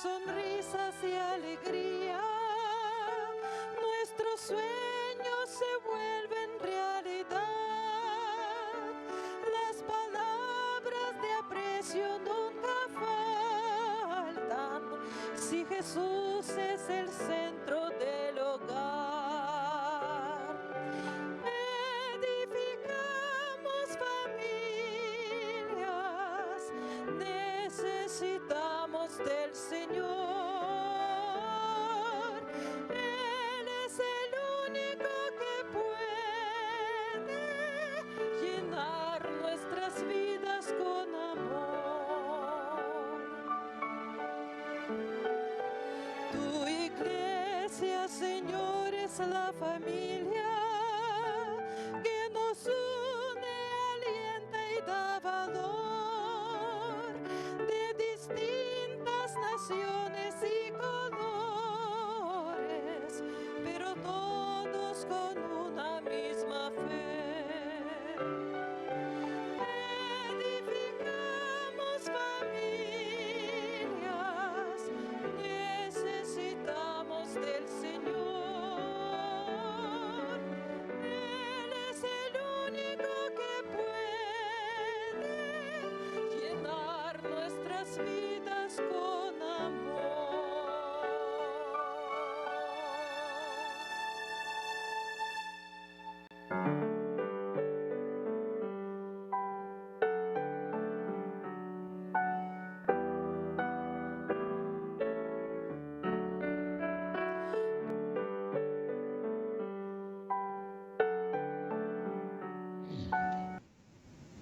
sonrisas y alegría. Nuestros sueños se vuelven realidad. Las palabras de aprecio nunca faltan si Jesús es el centro del hogar. Edificamos familias, necesitamos del Señor. Él es el único que puede llenar nuestras vidas con amor. Tu iglesia, Señor, es la familia que nos une, alienta y da valor, de distintas naciones y colores, pero todos con una misma fe. Edificamos familias, necesitamos del Señor. Él es el único que puede llenar nuestras vidas con amor.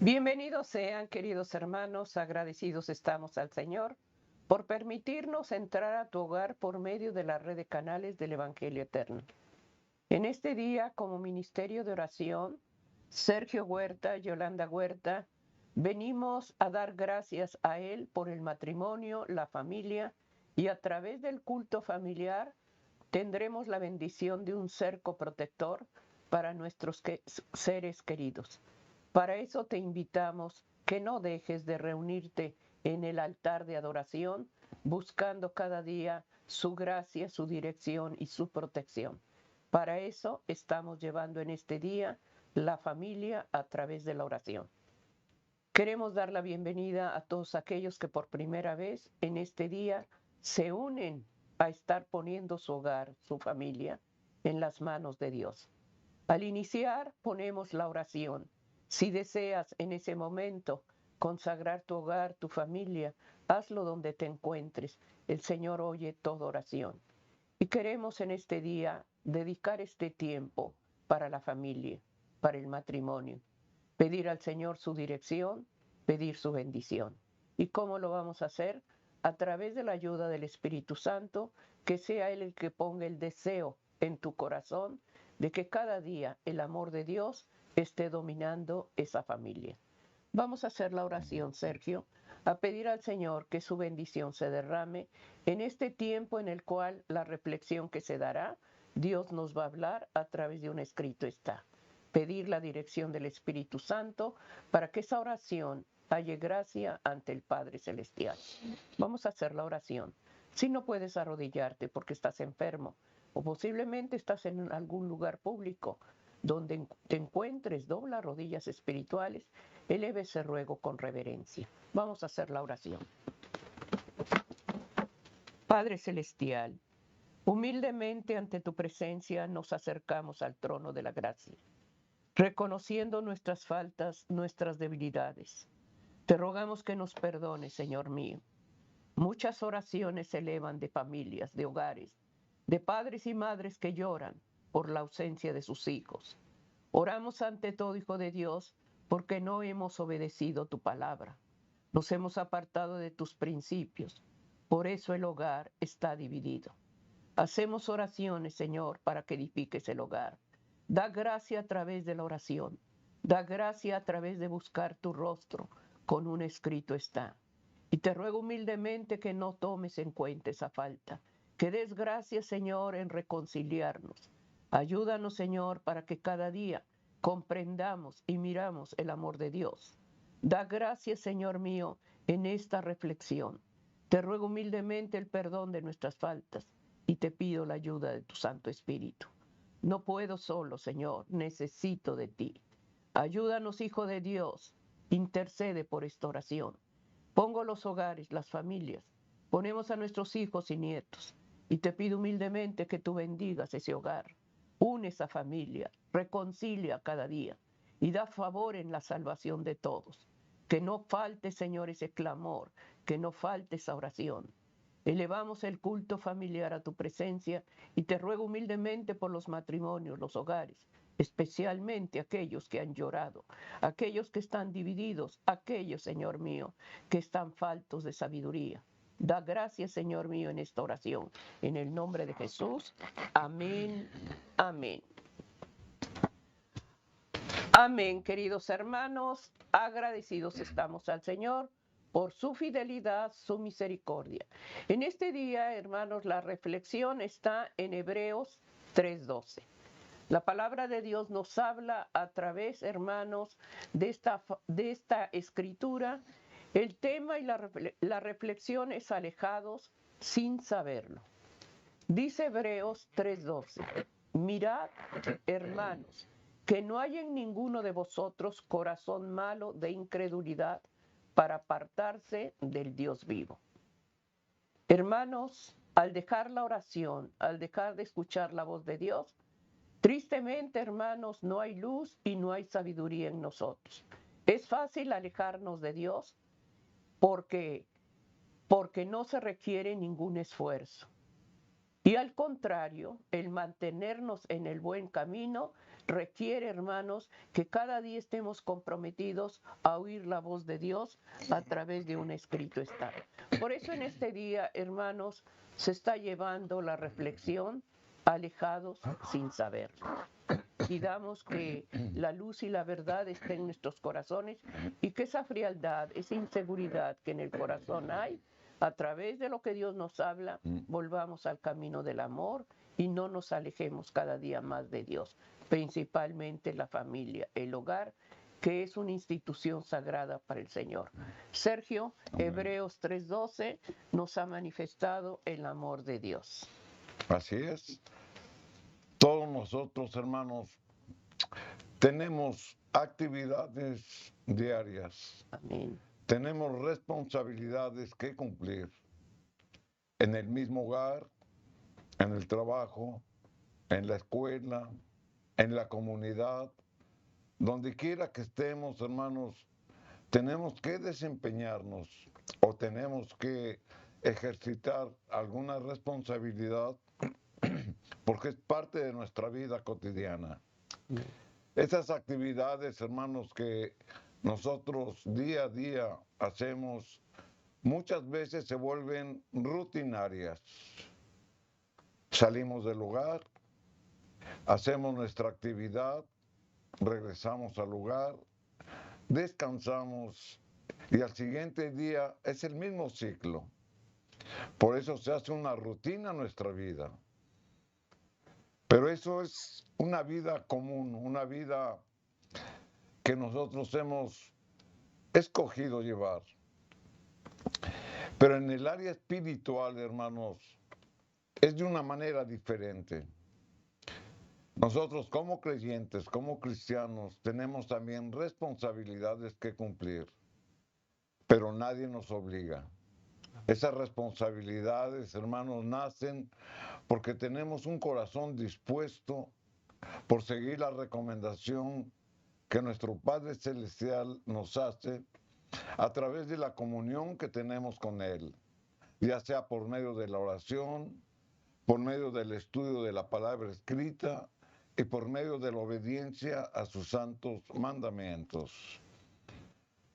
Bienvenidos sean, queridos hermanos, agradecidos estamos al Señor por permitirnos entrar a tu hogar por medio de la red de canales del Evangelio Eterno. En este día, como ministerio de oración, Sergio Huerta, Yolanda Huerta, venimos a dar gracias a él por el matrimonio, la familia, y a través del culto familiar tendremos la bendición de un cerco protector para nuestros seres queridos. Para eso te invitamos que no dejes de reunirte en el altar de adoración, buscando cada día su gracia, su dirección y su protección. Para eso estamos llevando en este día la familia a través de la oración. Queremos dar la bienvenida a todos aquellos que por primera vez en este día se unen a estar poniendo su hogar, su familia, en las manos de Dios. Al iniciar ponemos la oración. Si deseas en ese momento consagrar tu hogar, tu familia, hazlo donde te encuentres. El Señor oye toda oración. Y queremos en este día dedicar este tiempo para la familia, para el matrimonio. Pedir al Señor su dirección, pedir su bendición. ¿Y cómo lo vamos a hacer? A través de la ayuda del Espíritu Santo, que sea Él el que ponga el deseo en tu corazón de que cada día el amor de Dios esté dominando esa familia. Vamos a hacer la oración, Sergio, a pedir al Señor que su bendición se derrame en este tiempo en el cual la reflexión que se dará, Dios nos va a hablar a través de un escrito está. Pedir la dirección del Espíritu Santo para que esa oración halle gracia ante el Padre Celestial. Vamos a hacer la oración. Si no puedes arrodillarte porque estás enfermo o posiblemente estás en algún lugar público donde te encuentres, dobla rodillas espirituales, eleve ese ruego con reverencia. Vamos a hacer la oración. Padre Celestial, humildemente ante tu presencia nos acercamos al trono de la gracia, reconociendo nuestras faltas, nuestras debilidades. Te rogamos que nos perdones, Señor mío. Muchas oraciones se elevan de familias, de hogares, de padres y madres que lloran por la ausencia de sus hijos. Oramos ante todo, Hijo de Dios, porque no hemos obedecido tu palabra. Nos hemos apartado de tus principios. Por eso el hogar está dividido. Hacemos oraciones, Señor, para que edifiques el hogar. Da gracia a través de la oración. Da gracia a través de buscar tu rostro. Con un escrito está. Y te ruego humildemente que no tomes en cuenta esa falta. Que des gracias, Señor, en reconciliarnos. Ayúdanos, Señor, para que cada día comprendamos y miramos el amor de Dios. Da gracias, Señor mío, en esta reflexión. Te ruego humildemente el perdón de nuestras faltas y te pido la ayuda de tu Santo Espíritu. No puedo solo, Señor, necesito de ti. Ayúdanos, Hijo de Dios, intercede por esta oración. Pongo los hogares, las familias, ponemos a nuestros hijos y nietos y te pido humildemente que tú bendigas ese hogar. Une esa familia, reconcilia cada día y da favor en la salvación de todos. Que no falte, Señor, ese clamor, que no falte esa oración. Elevamos el culto familiar a tu presencia y te ruego humildemente por los matrimonios, los hogares, especialmente aquellos que han llorado, aquellos que están divididos, aquellos, Señor mío, que están faltos de sabiduría. Da gracias, Señor mío, en esta oración. En el nombre de Jesús. Amén. Amén. Amén, queridos hermanos. Agradecidos estamos al Señor por su fidelidad, su misericordia. En este día, hermanos, la reflexión está en Hebreos 3:12. La palabra de Dios nos habla a través, hermanos, de esta escritura. El tema y la reflexión es alejados sin saberlo. Dice Hebreos 3:12, mirad, hermanos, que no hay en ninguno de vosotros corazón malo de incredulidad para apartarse del Dios vivo. Hermanos, al dejar la oración, al dejar de escuchar la voz de Dios, tristemente, hermanos, no hay luz y no hay sabiduría en nosotros. Es fácil alejarnos de Dios porque no se requiere ningún esfuerzo. Y al contrario, el mantenernos en el buen camino requiere, hermanos, que cada día estemos comprometidos a oír la voz de Dios a través de un escrito está. Por eso en este día, hermanos, se está llevando la reflexión alejados sin saberlo. Pidamos que la luz y la verdad estén en nuestros corazones y que esa frialdad, esa inseguridad que en el corazón hay, a través de lo que Dios nos habla, volvamos al camino del amor y no nos alejemos cada día más de Dios, principalmente la familia, el hogar, que es una institución sagrada para el Señor. Sergio, Hebreos 3:12 nos ha manifestado el amor de Dios. Así es. Todos nosotros, hermanos, tenemos actividades diarias. Amén. Tenemos responsabilidades que cumplir en el mismo hogar, en el trabajo, en la escuela, en la comunidad, donde quiera que estemos, hermanos, tenemos que desempeñarnos o tenemos que ejercitar alguna responsabilidad porque es parte de nuestra vida cotidiana. Esas actividades, hermanos, que nosotros día a día hacemos, muchas veces se vuelven rutinarias. Salimos del hogar, hacemos nuestra actividad, regresamos al hogar, descansamos y al siguiente día es el mismo ciclo. Por eso se hace una rutina en nuestra vida. Pero eso es una vida común, una vida que nosotros hemos escogido llevar. Pero en el área espiritual, hermanos, es de una manera diferente. Nosotros como creyentes, como cristianos, tenemos también responsabilidades que cumplir, pero nadie nos obliga. Esas responsabilidades, hermanos, nacen porque tenemos un corazón dispuesto por seguir la recomendación que nuestro Padre Celestial nos hace a través de la comunión que tenemos con Él, ya sea por medio de la oración, por medio del estudio de la palabra escrita y por medio de la obediencia a sus santos mandamientos.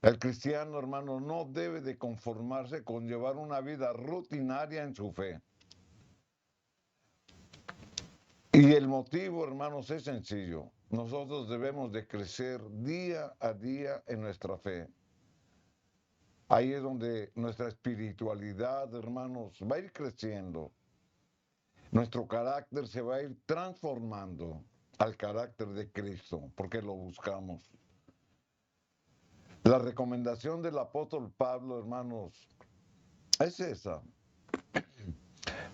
El cristiano, hermano, no debe de conformarse con llevar una vida rutinaria en su fe. Y el motivo, hermanos, es sencillo. Nosotros debemos de crecer día a día en nuestra fe. Ahí es donde nuestra espiritualidad, hermanos, va a ir creciendo. Nuestro carácter se va a ir transformando al carácter de Cristo, porque lo buscamos. La recomendación del apóstol Pablo, hermanos, es esa.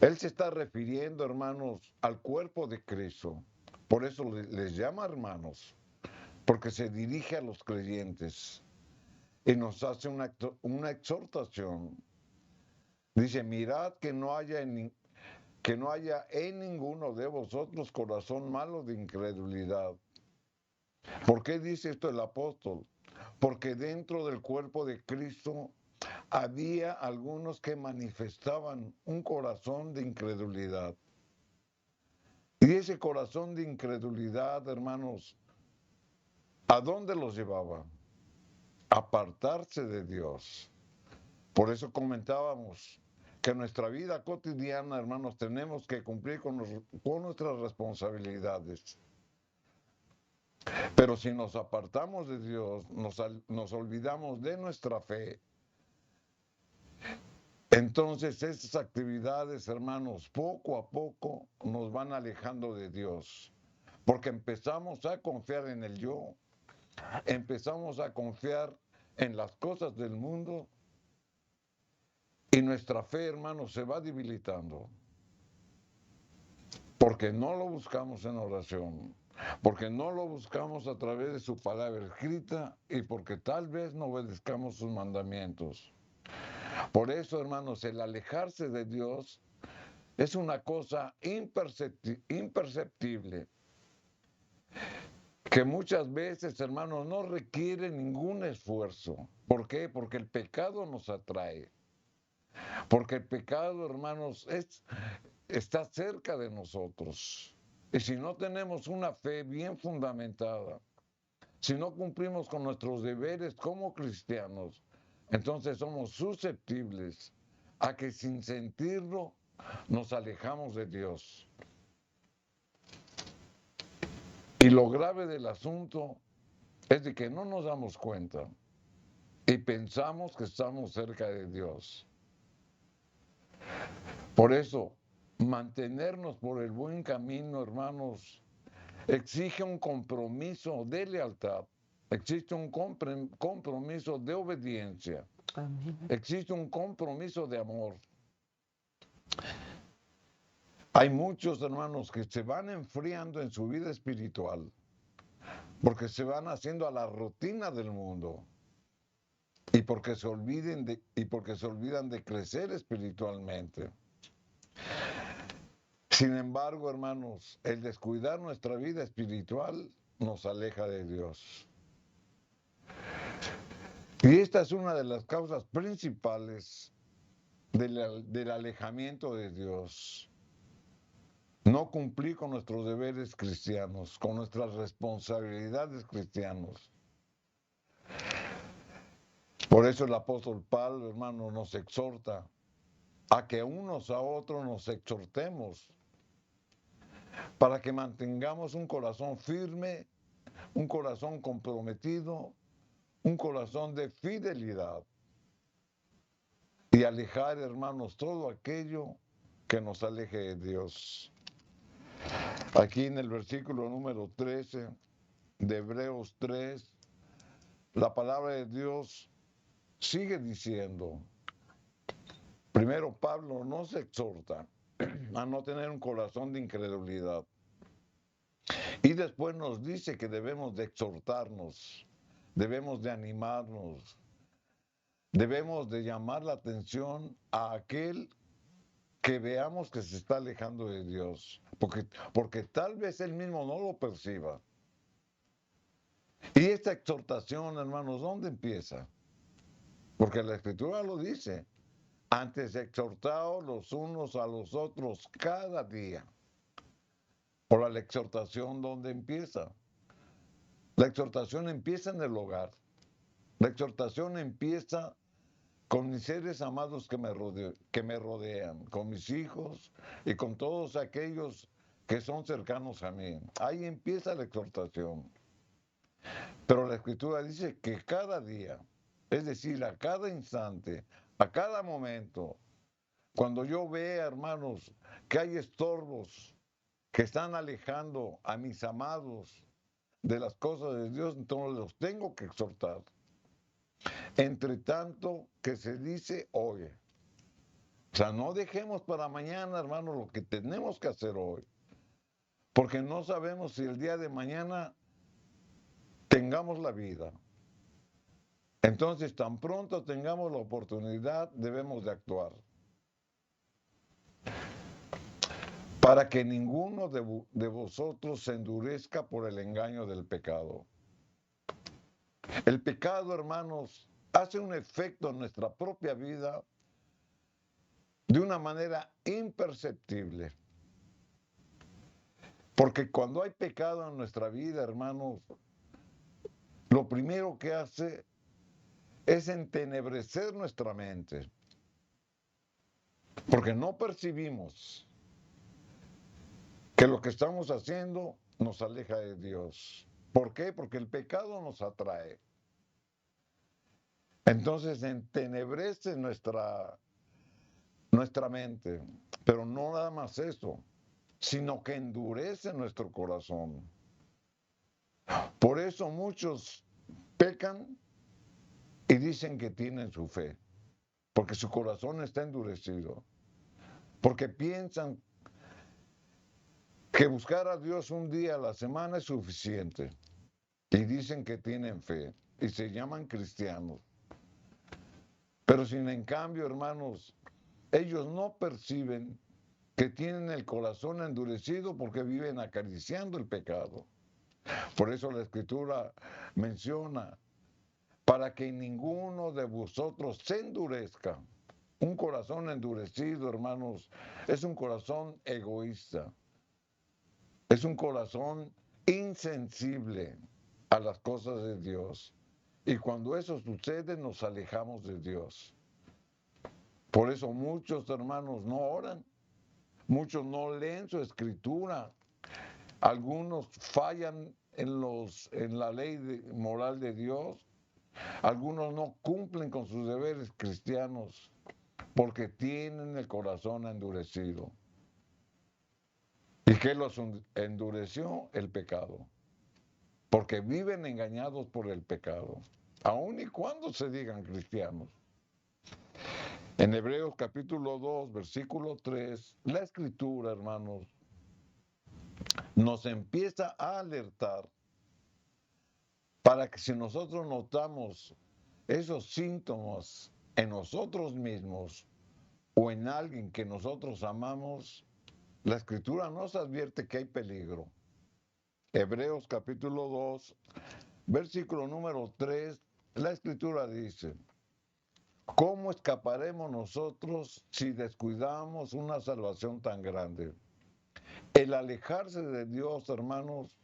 Él se está refiriendo, hermanos, al cuerpo de Cristo. Por eso les llama hermanos, porque se dirige a los creyentes y nos hace una exhortación. Dice, mirad que no haya en ninguno de vosotros corazón malo de incredulidad. ¿Por qué dice esto el apóstol? Porque dentro del cuerpo de Cristo había algunos que manifestaban un corazón de incredulidad. Y ese corazón de incredulidad, hermanos, ¿a dónde los llevaba? Apartarse de Dios. Por eso comentábamos que en nuestra vida cotidiana, hermanos, tenemos que cumplir con nuestras responsabilidades. Pero si nos apartamos de Dios, nos olvidamos de nuestra fe, entonces esas actividades, hermanos, poco a poco nos van alejando de Dios. Porque empezamos a confiar en el yo, empezamos a confiar en las cosas del mundo y nuestra fe, hermanos, se va debilitando. Porque no lo buscamos en oración, porque no lo buscamos a través de su palabra escrita y porque tal vez no obedezcamos sus mandamientos. Por eso, hermanos, el alejarse de Dios es una cosa imperceptible, que muchas veces, hermanos, no requiere ningún esfuerzo. ¿Por qué? Porque el pecado nos atrae. Porque el pecado, hermanos, está cerca de nosotros. Y si no tenemos una fe bien fundamentada, si no cumplimos con nuestros deberes como cristianos, entonces somos susceptibles a que sin sentirlo nos alejamos de Dios. Y lo grave del asunto es de que no nos damos cuenta y pensamos que estamos cerca de Dios. Por eso, mantenernos por el buen camino, hermanos, exige un compromiso de lealtad, existe un compromiso de obediencia, Amén. existe un compromiso de amor. Hay muchos hermanos que se van enfriando en su vida espiritual porque se van haciendo a la rutina del mundo y porque se olvidan de crecer espiritualmente. Sin embargo, hermanos, el descuidar nuestra vida espiritual nos aleja de Dios. Y esta es una de las causas principales del alejamiento de Dios. No cumplir con nuestros deberes cristianos, con nuestras responsabilidades cristianos. Por eso el apóstol Pablo, hermano, nos exhorta a que unos a otros nos exhortemos para que mantengamos un corazón firme, un corazón comprometido, un corazón de fidelidad y alejar, hermanos, todo aquello que nos aleje de Dios. Aquí en el versículo número 13 de Hebreos 3, la palabra de Dios sigue diciendo, primero Pablo nos exhorta a no tener un corazón de incredulidad y después nos dice que debemos de exhortarnos, debemos de animarnos, debemos de llamar la atención a aquel que veamos que se está alejando de Dios, porque tal vez él mismo no lo perciba. Y esta exhortación, hermanos, ¿dónde empieza? Porque la Escritura lo dice, antes exhortaos los unos a los otros cada día. Ahora, la exhortación, ¿dónde empieza? La exhortación empieza en el hogar. La exhortación empieza con mis seres amados que me rodean, con mis hijos y con todos aquellos que son cercanos a mí. Ahí empieza la exhortación. Pero la Escritura dice que cada día, es decir, a cada instante, a cada momento, cuando yo vea, hermanos, que hay estorbos que están alejando a mis amados de las cosas de Dios, entonces los tengo que exhortar. Entre tanto que se dice, oye. O sea, no dejemos para mañana, hermano, lo que tenemos que hacer hoy. Porque no sabemos si el día de mañana tengamos la vida. Entonces, tan pronto tengamos la oportunidad, debemos de actuar. Para que ninguno de vosotros se endurezca por el engaño del pecado. El pecado, hermanos, hace un efecto en nuestra propia vida de una manera imperceptible. Porque cuando hay pecado en nuestra vida, hermanos, lo primero que hace es entenebrecer nuestra mente. Porque no percibimos que lo que estamos haciendo nos aleja de Dios. ¿Por qué? Porque el pecado nos atrae. Entonces entenebrece nuestra mente. Pero no nada más eso, sino que endurece nuestro corazón. Por eso muchos pecan y dicen que tienen su fe, porque su corazón está endurecido, porque piensan que buscar a Dios un día a la semana es suficiente y dicen que tienen fe y se llaman cristianos. Pero sin en cambio, hermanos, ellos no perciben que tienen el corazón endurecido porque viven acariciando el pecado. Por eso la Escritura menciona, para que ninguno de vosotros se endurezca. Un corazón endurecido, hermanos, es un corazón egoísta. Es un corazón insensible a las cosas de Dios. Y cuando eso sucede, nos alejamos de Dios. Por eso muchos hermanos no oran, muchos no leen su escritura, algunos fallan en la ley moral de Dios, algunos no cumplen con sus deberes cristianos porque tienen el corazón endurecido. ¿Y qué los endureció? El pecado. Porque viven engañados por el pecado, aun y cuando se digan cristianos. En Hebreos capítulo 2, versículo 3, la Escritura, hermanos, nos empieza a alertar para que si nosotros notamos esos síntomas en nosotros mismos o en alguien que nosotros amamos, la Escritura nos advierte que hay peligro. Hebreos capítulo 2, versículo número 3, la Escritura dice, ¿cómo escaparemos nosotros si descuidamos una salvación tan grande? El alejarse de Dios, hermanos,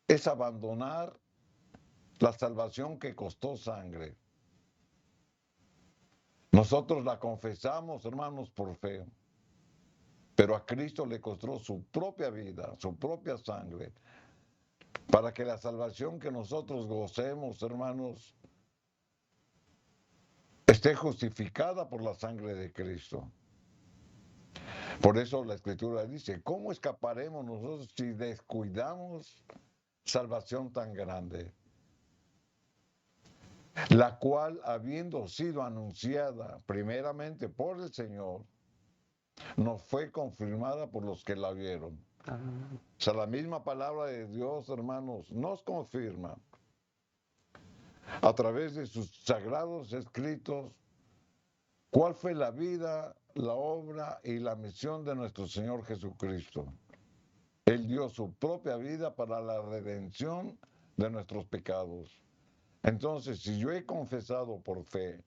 es abandonar la salvación que costó sangre. Nosotros la confesamos, hermanos, por fe, pero a Cristo le costó su propia vida, su propia sangre, para que la salvación que nosotros gocemos, hermanos, esté justificada por la sangre de Cristo. Por eso la Escritura dice, ¿cómo escaparemos nosotros si descuidamos salvación tan grande? La cual, habiendo sido anunciada primeramente por el Señor, nos fue confirmada por los que la vieron. O sea, la misma palabra de Dios, hermanos, nos confirma a través de sus sagrados escritos cuál fue la vida, la obra y la misión de nuestro Señor Jesucristo. Él dio su propia vida para la redención de nuestros pecados. Entonces, si yo he confesado por fe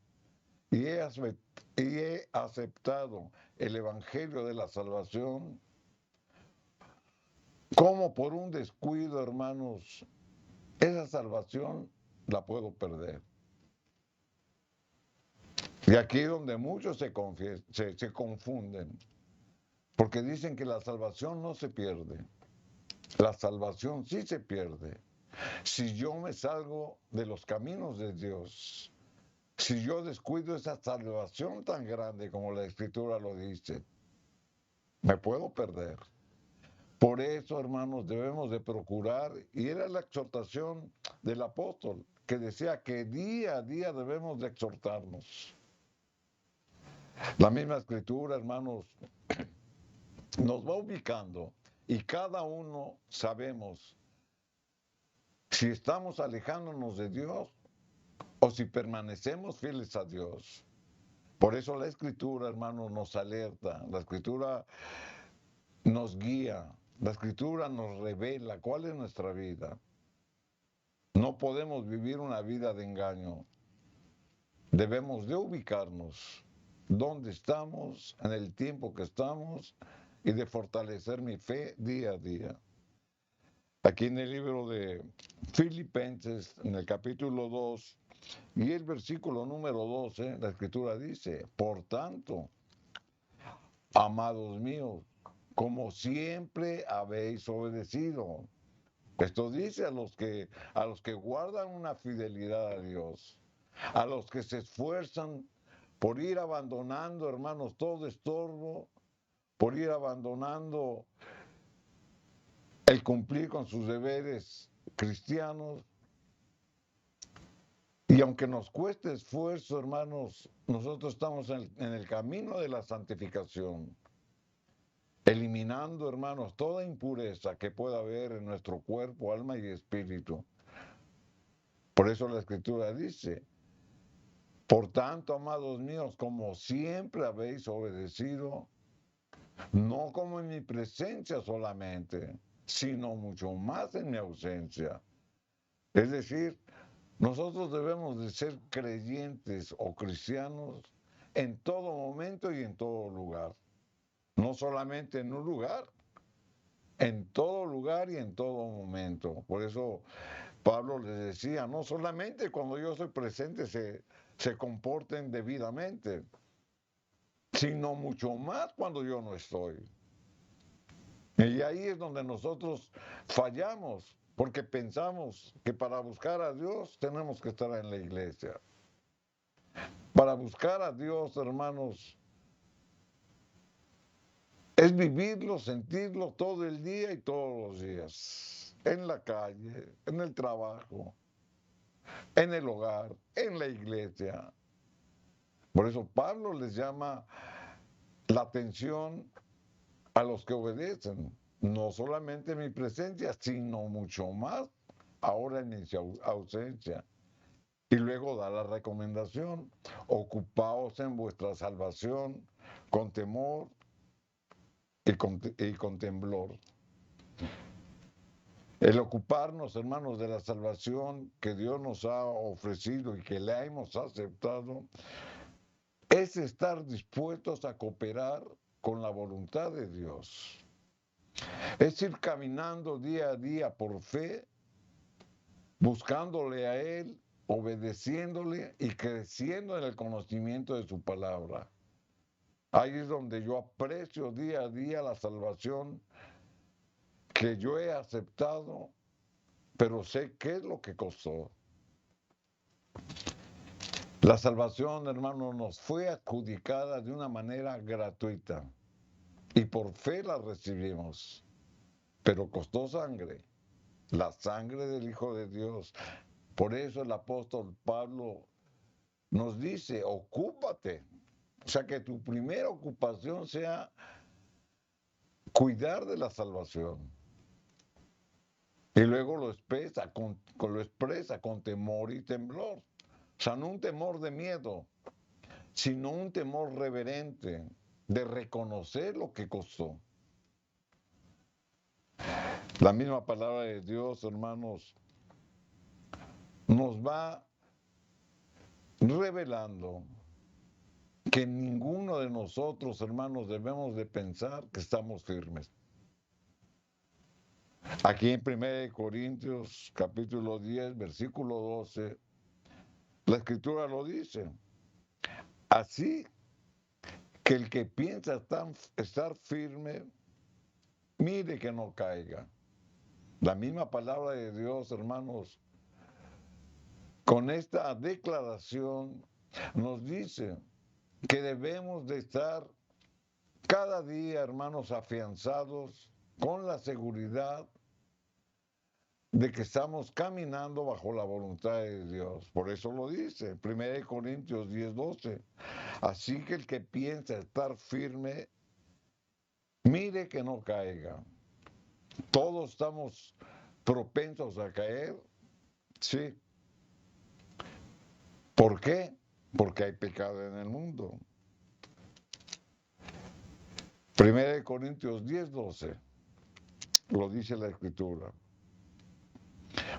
y he aceptado el Evangelio de la salvación, ¿cómo por un descuido, hermanos, esa salvación la puedo perder? Y aquí es donde muchos se confunden, porque dicen que la salvación no se pierde. La salvación sí se pierde. Si yo me salgo de los caminos de Dios, si yo descuido esa salvación tan grande como la Escritura lo dice, me puedo perder. Por eso, hermanos, debemos de procurar, y era la exhortación del apóstol, que decía que día a día debemos de exhortarnos. La misma escritura, hermanos, nos va ubicando y cada uno sabemos si estamos alejándonos de Dios o si permanecemos fieles a Dios. Por eso la escritura, hermanos, nos alerta, la escritura nos guía, la escritura nos revela cuál es nuestra vida. No podemos vivir una vida de engaño. Debemos de ubicarnos dónde estamos, en el tiempo que estamos y de fortalecer mi fe día a día. Aquí en el libro de Filipenses, en el capítulo 2 y el versículo número 12, la escritura dice, por tanto, amados míos, como siempre habéis obedecido. Esto dice a los que guardan una fidelidad a Dios, a los que se esfuerzan por ir abandonando, hermanos, todo estorbo, por ir abandonando el cumplir con sus deberes cristianos. Y aunque nos cueste esfuerzo, hermanos, nosotros estamos en el camino de la santificación, eliminando, hermanos, toda impureza que pueda haber en nuestro cuerpo, alma y espíritu. Por eso la escritura dice, por tanto, amados míos, como siempre habéis obedecido, no como en mi presencia solamente, sino mucho más en mi ausencia. Es decir, nosotros debemos de ser creyentes o cristianos en todo momento y en todo lugar. No solamente en un lugar, en todo lugar y en todo momento. Por eso Pablo les decía, no solamente cuando yo soy presente se comporten debidamente, sino mucho más cuando yo no estoy. Y ahí es donde nosotros fallamos, porque pensamos que para buscar a Dios tenemos que estar en la iglesia. Para buscar a Dios, hermanos, es vivirlo, sentirlo todo el día y todos los días. En la calle, en el trabajo, en el hogar, en la iglesia. Por eso Pablo les llama la atención a los que obedecen, no solamente en mi presencia, sino mucho más ahora en mi ausencia. Y luego da la recomendación, ocupaos en vuestra salvación con temor y con temblor. El ocuparnos, hermanos, de la salvación que Dios nos ha ofrecido y que le hemos aceptado, es estar dispuestos a cooperar con la voluntad de Dios. Es ir caminando día a día por fe, buscándole a Él, obedeciéndole y creciendo en el conocimiento de su palabra. Ahí es donde yo aprecio día a día la salvación que yo he aceptado, pero sé qué es lo que costó. La salvación, hermano, nos fue adjudicada de una manera gratuita y por fe la recibimos, pero costó sangre, la sangre del Hijo de Dios. Por eso el apóstol Pablo nos dice, ocúpate, o sea, que tu primera ocupación sea cuidar de la salvación. Y luego lo expresa con temor y temblor. O sea, no un temor de miedo, sino un temor reverente de reconocer lo que costó. La misma palabra de Dios, hermanos, nos va revelando que ninguno de nosotros, hermanos, debemos de pensar que estamos firmes. Aquí en 1 Corintios capítulo 10, versículo 12, la escritura lo dice. Así que el que piensa estar firme, mire que no caiga. La misma palabra de Dios, hermanos, con esta declaración nos dice que debemos de estar cada día, hermanos, afianzados con la seguridad de que estamos caminando bajo la voluntad de Dios. Por eso lo dice, 1 Corintios 10:12. Así que el que piensa estar firme, mire que no caiga. Todos estamos propensos a caer, sí. ¿Por qué? Porque hay pecado en el mundo. 1 Corintios 10:12, lo dice la Escritura.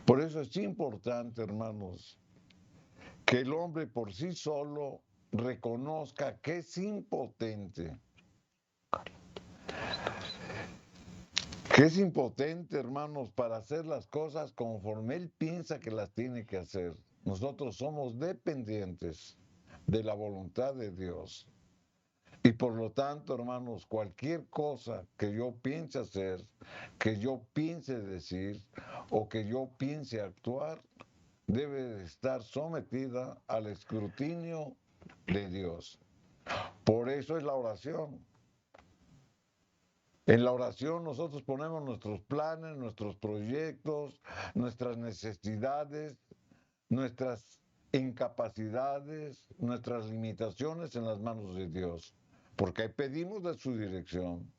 Por eso es importante, hermanos, que el hombre por sí solo reconozca que es impotente. Que es impotente, hermanos, para hacer las cosas conforme él piensa que las tiene que hacer. Nosotros somos dependientes de la voluntad de Dios. Y por lo tanto, hermanos, cualquier cosa que yo piense hacer, que yo piense decir o que yo piense actuar, debe de estar sometida al escrutinio de Dios. Por eso es la oración. En la oración nosotros ponemos nuestros planes, nuestros proyectos, nuestras necesidades, nuestras incapacidades, nuestras limitaciones en las manos de Dios, porque pedimos de su dirección.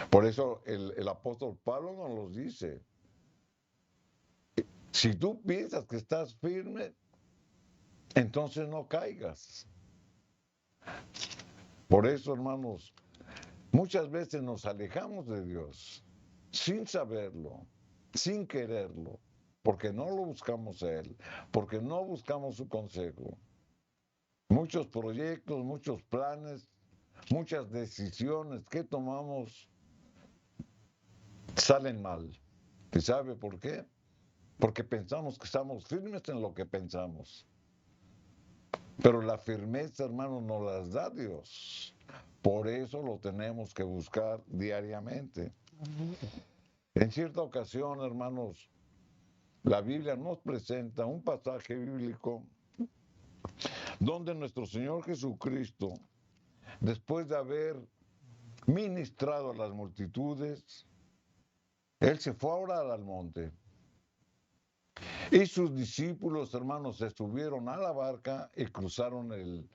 Por eso el apóstol Pablo nos lo dice. Si tú piensas que estás firme, entonces no caigas. Por eso, hermanos, muchas veces nos alejamos de Dios sin saberlo, sin quererlo, porque no lo buscamos a Él, porque no buscamos su consejo. Muchos proyectos, muchos planes, muchas decisiones que tomamos salen mal. ¿Y sabe por qué? Porque pensamos que estamos firmes en lo que pensamos. Pero la firmeza, hermanos, nos las da Dios. Por eso lo tenemos que buscar diariamente. En cierta ocasión, hermanos, la Biblia nos presenta un pasaje bíblico donde nuestro Señor Jesucristo, después de haber ministrado a las multitudes, Él se fue a orar al monte. Y sus discípulos, hermanos, se subieron a la barca y cruzaron el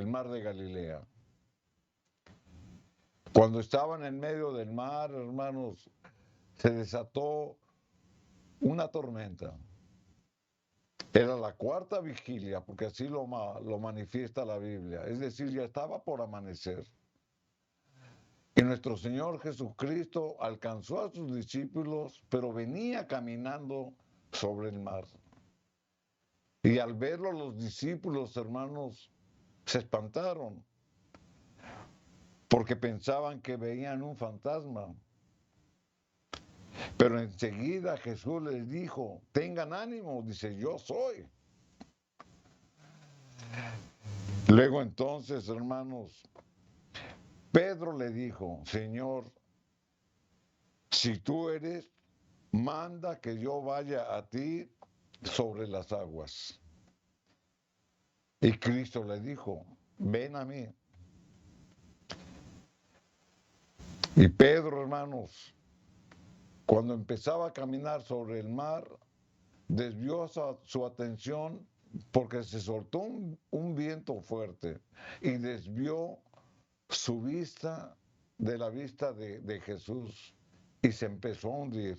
mar de Galilea. Cuando estaban en medio del mar, hermanos, se desató una tormenta. Era la cuarta vigilia, porque así lo manifiesta la Biblia. Es decir, ya estaba por amanecer. Y nuestro Señor Jesucristo alcanzó a sus discípulos, pero venía caminando sobre el mar. Y al verlo los discípulos, hermanos, se espantaron, porque pensaban que veían un fantasma. Pero enseguida Jesús les dijo, tengan ánimo, dice, yo soy. Luego entonces, hermanos, Pedro le dijo, Señor, si tú eres, manda que yo vaya a ti sobre las aguas. Y Cristo le dijo, ven a mí. Y Pedro, hermanos, cuando empezaba a caminar sobre el mar, desvió su atención porque se soltó un viento fuerte y desvió su vista de la vista de Jesús y se empezó a hundir.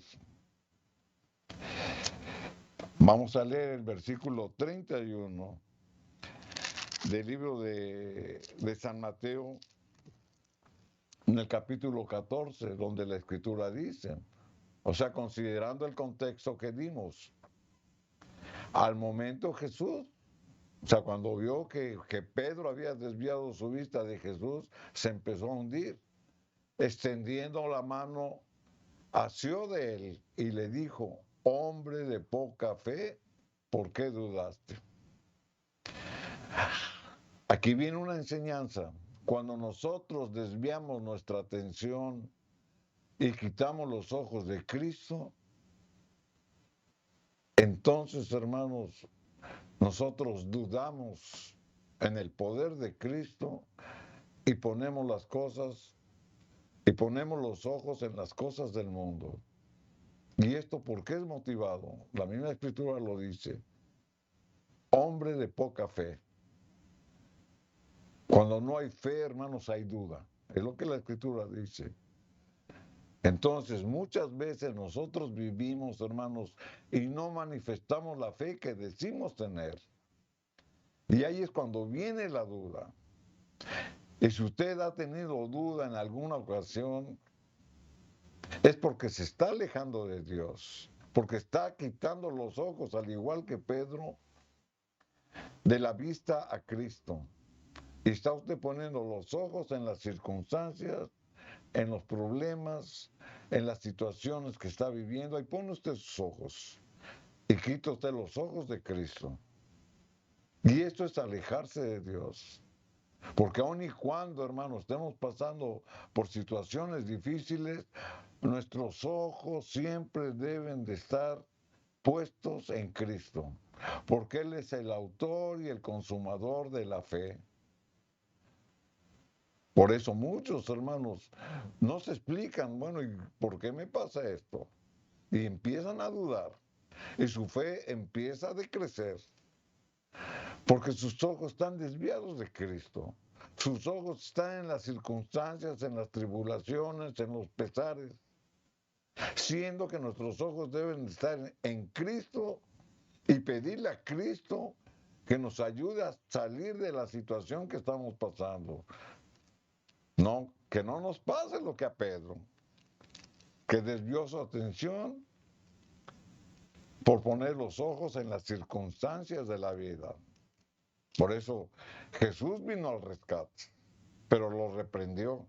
Vamos a leer el versículo 31 del libro de San Mateo, en el capítulo 14, donde la Escritura dice, o sea, considerando el contexto que dimos, al momento Jesús, o sea, cuando vio que Pedro había desviado su vista de Jesús, se empezó a hundir, extendiendo la mano, asió de él y le dijo, hombre de poca fe, ¿por qué dudaste? Aquí viene una enseñanza. Cuando nosotros desviamos nuestra atención y quitamos los ojos de Cristo, entonces, hermanos, nosotros dudamos en el poder de Cristo y ponemos las cosas y ponemos los ojos en las cosas del mundo. ¿Y esto por qué es motivado? La misma Escritura lo dice. Hombre de poca fe. Cuando no hay fe, hermanos, hay duda. Es lo que la Escritura dice. Entonces, muchas veces nosotros vivimos, hermanos, y no manifestamos la fe que decimos tener. Y ahí es cuando viene la duda. Y si usted ha tenido duda en alguna ocasión, es porque se está alejando de Dios, porque está quitando los ojos, al igual que Pedro, de la vista a Cristo. Y está usted poniendo los ojos en las circunstancias, en los problemas, en las situaciones que está viviendo. Ahí pone usted sus ojos y quita usted los ojos de Cristo. Y esto es alejarse de Dios. Porque aun y cuando, hermanos, estemos pasando por situaciones difíciles, nuestros ojos siempre deben de estar puestos en Cristo, porque Él es el autor y el consumador de la fe. Por eso muchos hermanos no se explican, bueno, ¿y por qué me pasa esto? Y empiezan a dudar, y su fe empieza a decrecer, porque sus ojos están desviados de Cristo. Sus ojos están en las circunstancias, en las tribulaciones, en los pesares, siendo que nuestros ojos deben estar en Cristo y pedirle a Cristo que nos ayude a salir de la situación que estamos pasando. No, que no nos pase lo que a Pedro, que desvió su atención por poner los ojos en las circunstancias de la vida. Por eso Jesús vino al rescate, pero lo reprendió.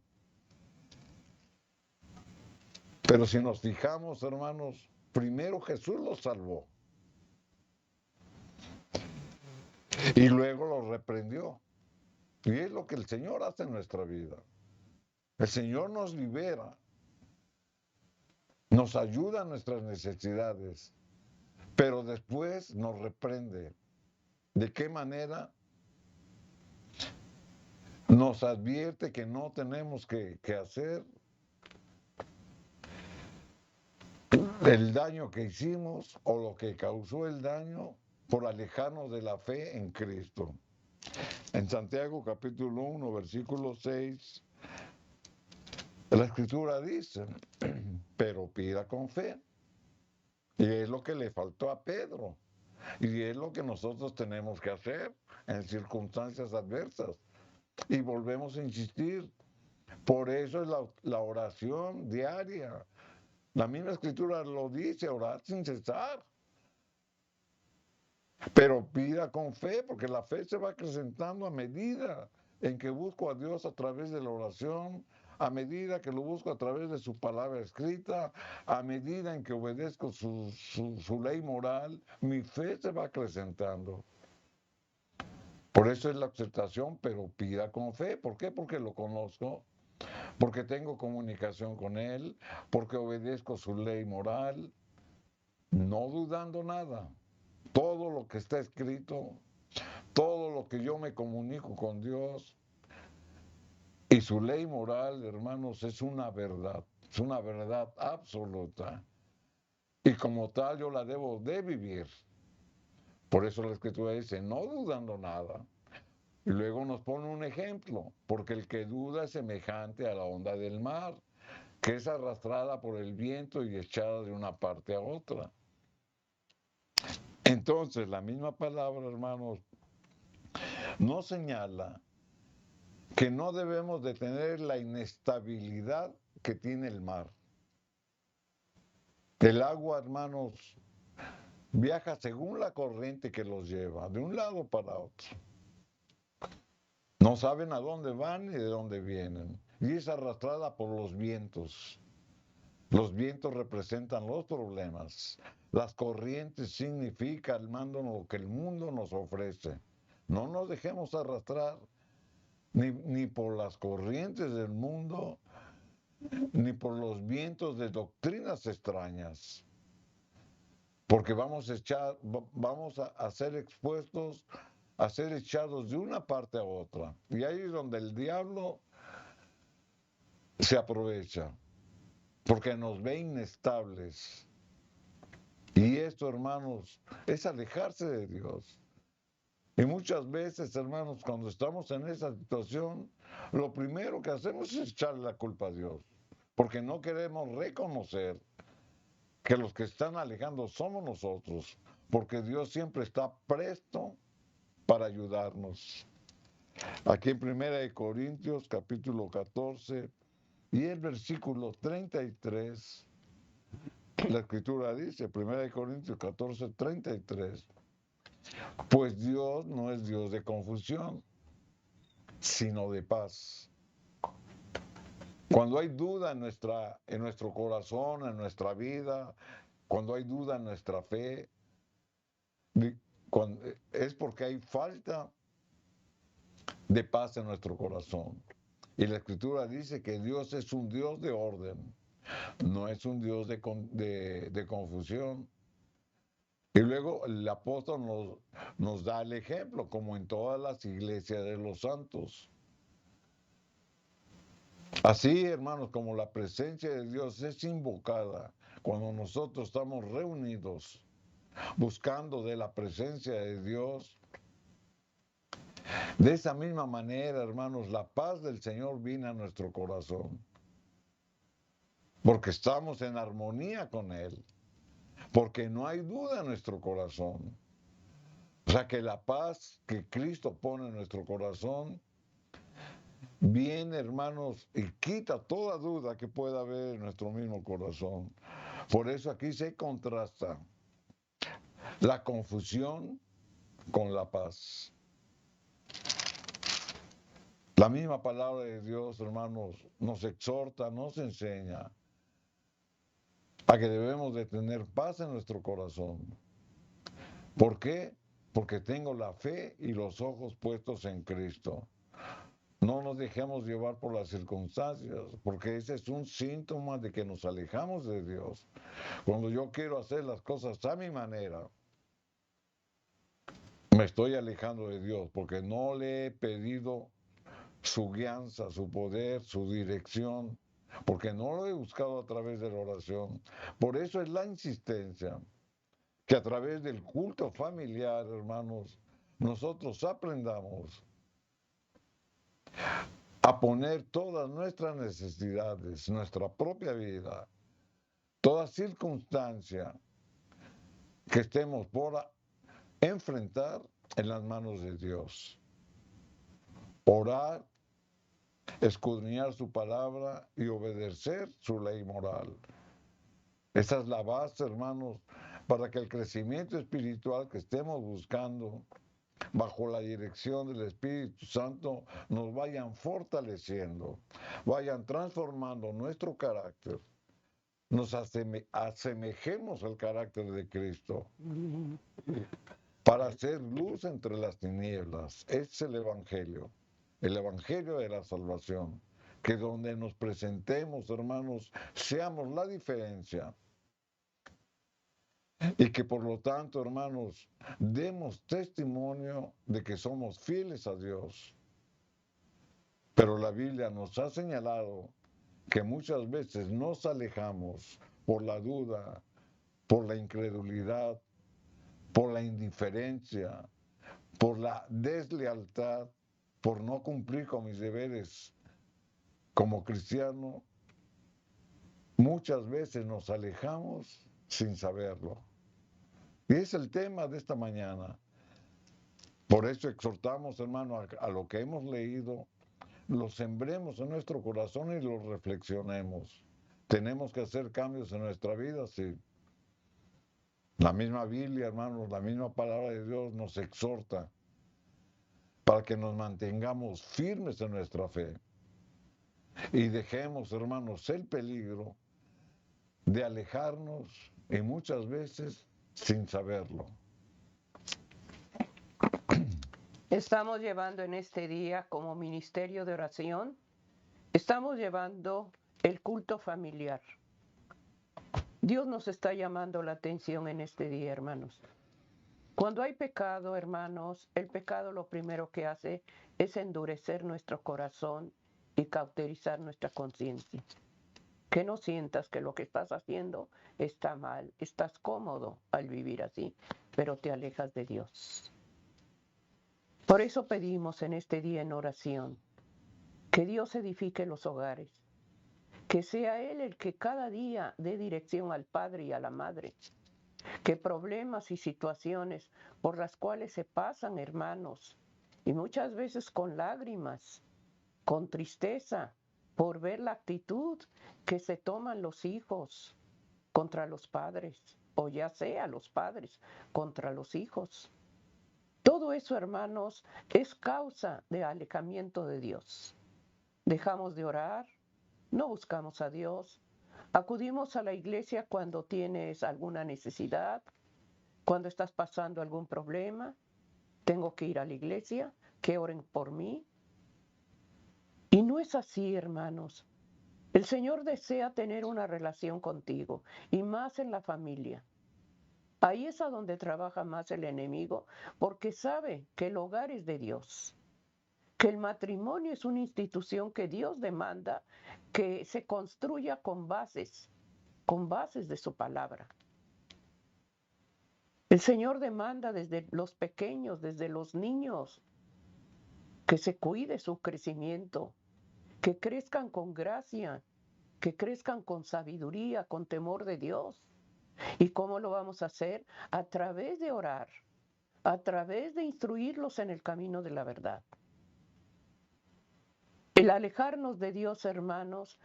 Pero si nos fijamos, hermanos, primero Jesús los salvó y luego los reprendió. Y es lo que el Señor hace en nuestra vida. El Señor nos libera, nos ayuda a nuestras necesidades, pero después nos reprende. ¿De qué manera? Nos advierte que no tenemos que hacer el daño que hicimos o lo que causó el daño por alejarnos de la fe en Cristo. En Santiago capítulo 1, versículo 6, la Escritura dice, pero pida con fe. Y es lo que le faltó a Pedro. Y es lo que nosotros tenemos que hacer en circunstancias adversas. Y volvemos a insistir. Por eso es la oración diaria. La misma Escritura lo dice, orar sin cesar. Pero pida con fe, porque la fe se va acrecentando a medida en que busco a Dios a través de la oración, a medida que lo busco a través de su palabra escrita, a medida en que obedezco su ley moral, mi fe se va acrecentando. Por eso es la aceptación, pero pida con fe. ¿Por qué? Porque lo conozco, porque tengo comunicación con Él, porque obedezco su ley moral, no dudando nada. Todo lo que está escrito, todo lo que yo me comunico con Dios y su ley moral, hermanos, es una verdad absoluta. Y como tal yo la debo de vivir. Por eso la Escritura dice, no dudando nada. Y luego nos pone un ejemplo, porque el que duda es semejante a la onda del mar, que es arrastrada por el viento y echada de una parte a otra. Entonces, la misma palabra, hermanos, nos señala que no debemos de tener la inestabilidad que tiene el mar. El agua, hermanos, viaja según la corriente que los lleva, de un lado para otro. No saben a dónde van ni de dónde vienen. Y es arrastrada por los vientos. Los vientos representan los problemas. Las corrientes significan, hermano, lo que el mundo nos ofrece. No nos dejemos arrastrar ni por las corrientes del mundo, ni por los vientos de doctrinas extrañas. Porque vamos a ser expuestos a ser echados de una parte a otra. Y ahí es donde el diablo se aprovecha, porque nos ve inestables. Y esto, hermanos, es alejarse de Dios. Y muchas veces, hermanos, cuando estamos en esa situación, lo primero que hacemos es echarle la culpa a Dios, porque no queremos reconocer que los que están alejando somos nosotros, porque Dios siempre está presto para ayudarnos. Aquí en 1 Corintios capítulo 14 y el versículo 33, la escritura dice, 1 Corintios 14, 33, pues Dios no es Dios de confusión, sino de paz. Cuando hay duda en nuestro corazón, en nuestra vida, cuando hay duda en nuestra fe, es porque hay falta de paz en nuestro corazón. Y la escritura dice que Dios es un Dios de orden, no es un Dios de confusión. Y luego el apóstol nos da el ejemplo, como en todas las iglesias de los santos. Así, hermanos, como la presencia de Dios es invocada cuando nosotros estamos reunidos buscando de la presencia de Dios, de esa misma manera, hermanos, la paz del Señor viene a nuestro corazón, porque estamos en armonía con Él, porque no hay duda en nuestro corazón. O sea que la paz que Cristo pone en nuestro corazón viene, hermanos, y quita toda duda que pueda haber en nuestro mismo corazón. Por eso aquí se contrasta la confusión con la paz. La misma palabra de Dios, hermanos, nos exhorta, nos enseña a que debemos de tener paz en nuestro corazón. ¿Por qué? Porque tengo la fe y los ojos puestos en Cristo. No nos dejemos llevar por las circunstancias, porque ese es un síntoma de que nos alejamos de Dios. Cuando yo quiero hacer las cosas a mi manera, me estoy alejando de Dios, porque no le he pedido su guianza, su poder, su dirección, porque no lo he buscado a través de la oración. Por eso es la insistencia que a través del culto familiar, hermanos, nosotros aprendamos a poner todas nuestras necesidades, nuestra propia vida, toda circunstancia que estemos por enfrentar en las manos de Dios. Orar, escudriñar su palabra y obedecer su ley moral. Esa es la base, hermanos, para que el crecimiento espiritual que estemos buscando bajo la dirección del Espíritu Santo nos vayan fortaleciendo, vayan transformando nuestro carácter, nos asemejemos al carácter de Cristo para hacer luz entre las tinieblas. Es el Evangelio de la salvación, que donde nos presentemos, hermanos, seamos la diferencia. Y que por lo tanto, hermanos, demos testimonio de que somos fieles a Dios. Pero la Biblia nos ha señalado que muchas veces nos alejamos por la duda, por la incredulidad, por la indiferencia, por la deslealtad, por no cumplir con mis deberes como cristiano. Muchas veces nos alejamos sin saberlo. Y es el tema de esta mañana. Por eso exhortamos, hermano, a lo que hemos leído, lo sembremos en nuestro corazón y lo reflexionemos. Tenemos que hacer cambios en nuestra vida, sí. La misma Biblia, hermanos, la misma palabra de Dios nos exhorta para que nos mantengamos firmes en nuestra fe y dejemos, hermanos, el peligro de alejarnos y muchas veces sin saberlo. Estamos llevando en este día como ministerio de oración, estamos llevando el culto familiar. Dios nos está llamando la atención en este día, hermanos. Cuando hay pecado, hermanos, el pecado lo primero que hace es endurecer nuestro corazón y cauterizar nuestra conciencia. Que no sientas que lo que estás haciendo está mal, estás cómodo al vivir así, pero te alejas de Dios. Por eso pedimos en este día en oración que Dios edifique los hogares, que sea Él el que cada día dé dirección al padre y a la madre, que problemas y situaciones por las cuales se pasan, hermanos, y muchas veces con lágrimas, con tristeza, por ver la actitud que se toman los hijos contra los padres, o ya sea los padres contra los hijos. Todo eso, hermanos, es causa de alejamiento de Dios. Dejamos de orar, no buscamos a Dios, acudimos a la iglesia cuando tienes alguna necesidad, cuando estás pasando algún problema, tengo que ir a la iglesia, que oren por mí. Y no es así, hermanos. El Señor desea tener una relación contigo, y más en la familia. Ahí es a donde trabaja más el enemigo, porque sabe que el hogar es de Dios, que el matrimonio es una institución que Dios demanda que se construya con bases de su palabra. El Señor demanda desde los pequeños, desde los niños, que se cuide su crecimiento, que crezcan con gracia, que crezcan con sabiduría, con temor de Dios. ¿Y cómo lo vamos a hacer? A través de orar, a través de instruirlos en el camino de la verdad. El alejarnos de Dios, hermanos,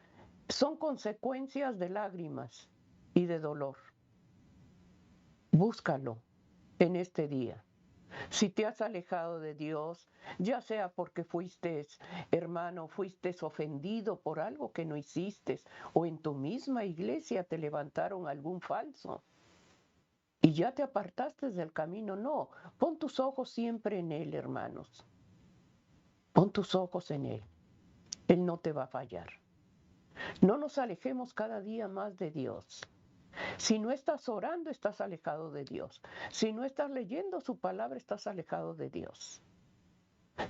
son consecuencias de lágrimas y de dolor. Búscalo en este día. Si te has alejado de Dios, ya sea porque fuiste, hermano, fuiste ofendido por algo que no hiciste, o en tu misma iglesia te levantaron algún falso y ya te apartaste del camino, no, pon tus ojos siempre en Él, hermanos. Pon tus ojos en Él. Él no te va a fallar. No nos alejemos cada día más de Dios. Si no estás orando, estás alejado de Dios. Si no estás leyendo su palabra, estás alejado de Dios.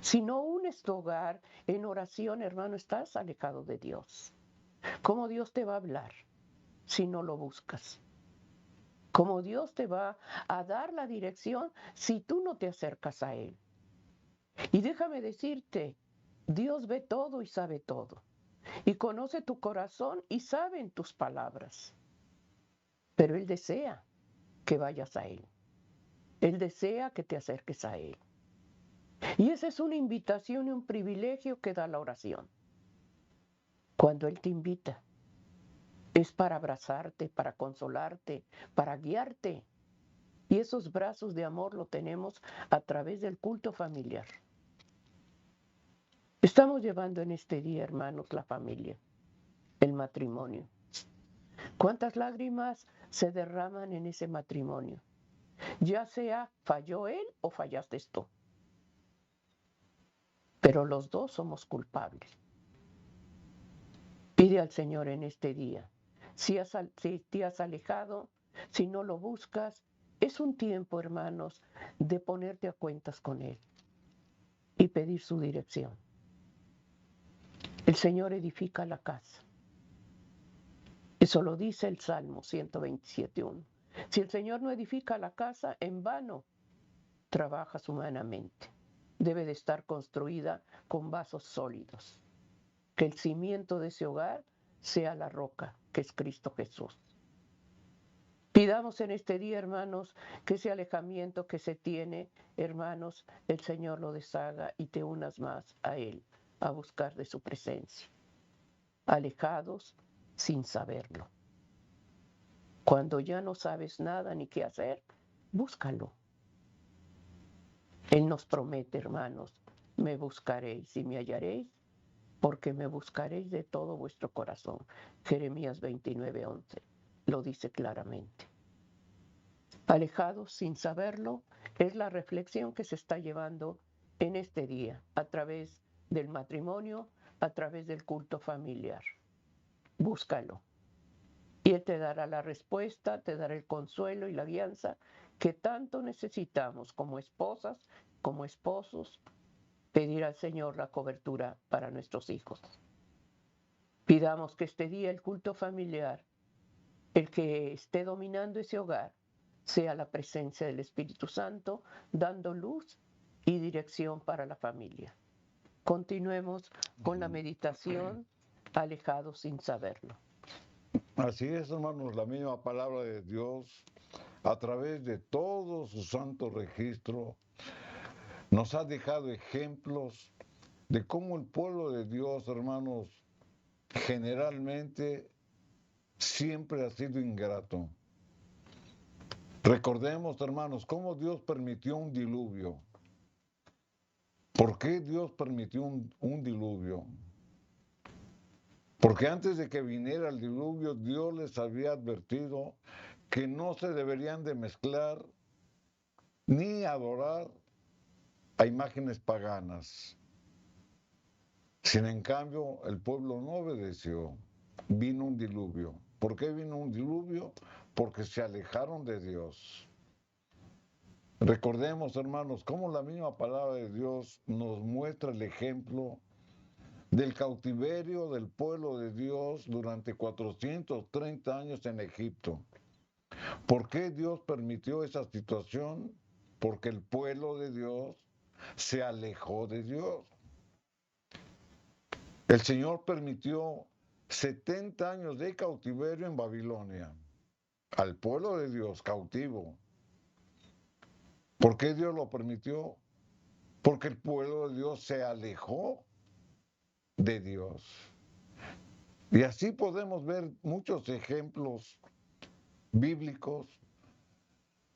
Si no unes tu hogar en oración, hermano, estás alejado de Dios. ¿Cómo Dios te va a hablar si no lo buscas? ¿Cómo Dios te va a dar la dirección si tú no te acercas a Él? Y déjame decirte, Dios ve todo y sabe todo. Y conoce tu corazón y sabe en tus palabras. Pero Él desea que vayas a Él. Él desea que te acerques a Él. Y esa es una invitación y un privilegio que da la oración. Cuando Él te invita, es para abrazarte, para consolarte, para guiarte. Y esos brazos de amor lo tenemos a través del culto familiar. Estamos llevando en este día, hermanos, la familia, el matrimonio. ¿Cuántas lágrimas se derraman en ese matrimonio? Ya sea falló él o fallaste tú. Pero los dos somos culpables. Pide al Señor en este día. Si te has alejado, si no lo buscas, es un tiempo, hermanos, de ponerte a cuentas con Él y pedir su dirección. El Señor edifica la casa. Eso lo dice el Salmo 127:1. Si el Señor no edifica la casa, en vano trabajas humanamente. Debe de estar construida con vasos sólidos. Que el cimiento de ese hogar sea la roca, que es Cristo Jesús. Pidamos en este día, hermanos, que ese alejamiento que se tiene, hermanos, el Señor lo deshaga y te unas más a Él, a buscar de su presencia. Alejados sin saberlo. Cuando ya no sabes nada ni qué hacer, búscalo. Él nos promete, hermanos, me buscaréis y me hallaréis, porque me buscaréis de todo vuestro corazón. Jeremías 29:11 lo dice claramente. Alejados sin saberlo es la reflexión que se está llevando en este día a través del matrimonio, a través del culto familiar. Búscalo. Y Él te dará la respuesta, te dará el consuelo y la guianza que tanto necesitamos como esposas, como esposos, pedir al Señor la cobertura para nuestros hijos. Pidamos que este día el culto familiar, el que esté dominando ese hogar, sea la presencia del Espíritu Santo, dando luz y dirección para la familia. Continuemos con la meditación, alejados sin saberlo. Así es, hermanos, la misma palabra de Dios, a través de todo su santo registro, nos ha dejado ejemplos de cómo el pueblo de Dios, hermanos, generalmente siempre ha sido ingrato. Recordemos, hermanos, cómo Dios permitió un diluvio. ¿Por qué Dios permitió un diluvio? Porque antes de que viniera el diluvio, Dios les había advertido que no se deberían de mezclar ni adorar a imágenes paganas. Sin en cambio, el pueblo no obedeció. Vino un diluvio. ¿Por qué vino un diluvio? Porque se alejaron de Dios. Recordemos, hermanos, cómo la misma palabra de Dios nos muestra el ejemplo del cautiverio del pueblo de Dios durante 430 años en Egipto. ¿Por qué Dios permitió esa situación? Porque el pueblo de Dios se alejó de Dios. El Señor permitió 70 años de cautiverio en Babilonia al pueblo de Dios cautivo. ¿Por qué Dios lo permitió? Porque el pueblo de Dios se alejó de Dios. Y así podemos ver muchos ejemplos bíblicos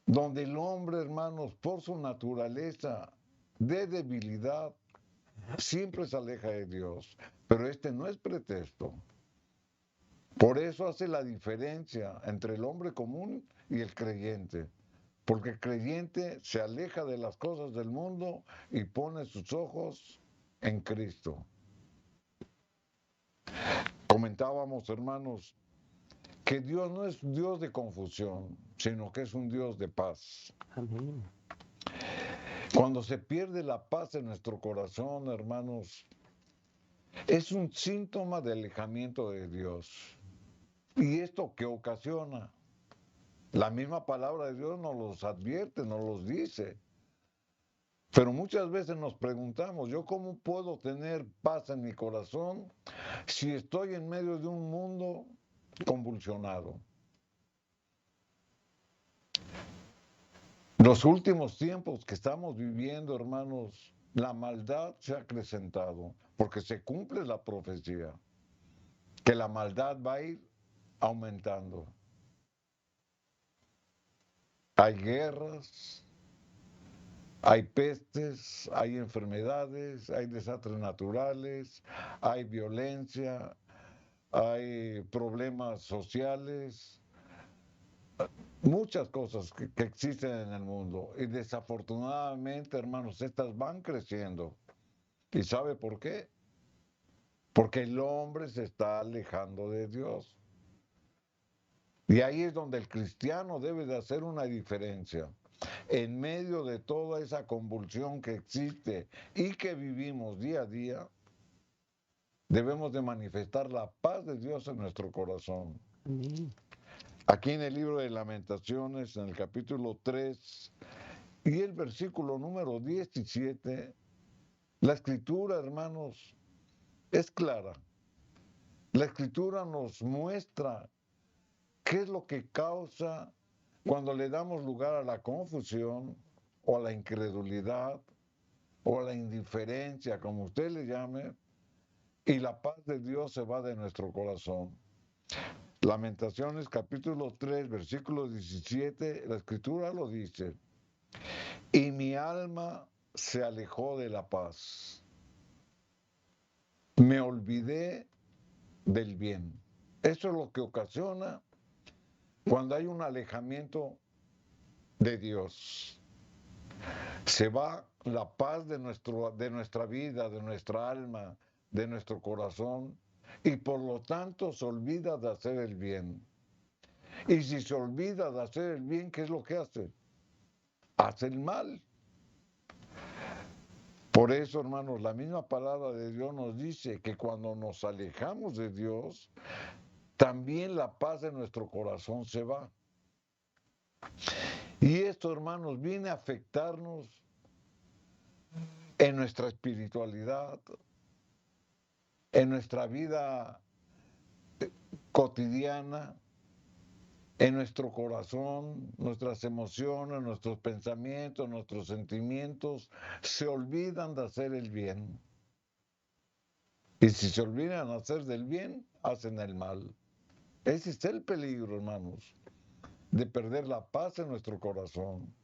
donde el hombre, hermanos, por su naturaleza de debilidad, siempre se aleja de Dios. Pero este no es pretexto. Por eso hace la diferencia entre el hombre común y el creyente. Porque el creyente se aleja de las cosas del mundo y pone sus ojos en Cristo. Comentábamos, hermanos, que Dios no es un Dios de confusión, sino que es un Dios de paz. Amén. Cuando se pierde la paz en nuestro corazón, hermanos, es un síntoma de alejamiento de Dios. ¿Y esto qué ocasiona? La misma palabra de Dios nos los advierte, nos los dice. Pero muchas veces nos preguntamos, ¿yo cómo puedo tener paz en mi corazón si estoy en medio de un mundo convulsionado? Los últimos tiempos que estamos viviendo, hermanos, la maldad se ha acrecentado, porque se cumple la profecía, que la maldad va a ir aumentando. Hay guerras, hay pestes, hay enfermedades, hay desastres naturales, hay violencia, hay problemas sociales, muchas cosas que existen en el mundo. Y desafortunadamente, hermanos, estas van creciendo. ¿Y sabe por qué? Porque el hombre se está alejando de Dios. Y ahí es donde el cristiano debe de hacer una diferencia. En medio de toda esa convulsión que existe y que vivimos día a día, debemos de manifestar la paz de Dios en nuestro corazón. Amén. Aquí en el libro de Lamentaciones, en el capítulo 3 y el versículo número 17, la escritura, hermanos, es clara. La escritura nos muestra qué es lo que causa cuando le damos lugar a la confusión o a la incredulidad o a la indiferencia, como usted le llame, y la paz de Dios se va de nuestro corazón. Lamentaciones capítulo 3, versículo 17, la escritura lo dice, y mi alma se alejó de la paz, me olvidé del bien. Eso es lo que ocasiona cuando hay un alejamiento de Dios. Se va la paz de nuestra vida, de nuestra alma, de nuestro corazón, y por lo tanto se olvida de hacer el bien. Y si se olvida de hacer el bien, ¿qué es lo que hace? Hace el mal. Por eso, hermanos, la misma palabra de Dios nos dice que cuando nos alejamos de Dios, también la paz de nuestro corazón se va. Y esto, hermanos, viene a afectarnos en nuestra espiritualidad, en nuestra vida cotidiana, en nuestro corazón, nuestras emociones, nuestros pensamientos, nuestros sentimientos, se olvidan de hacer el bien. Y si se olvidan de hacer del bien, hacen el mal. Ese es el peligro, hermanos, de perder la paz en nuestro corazón.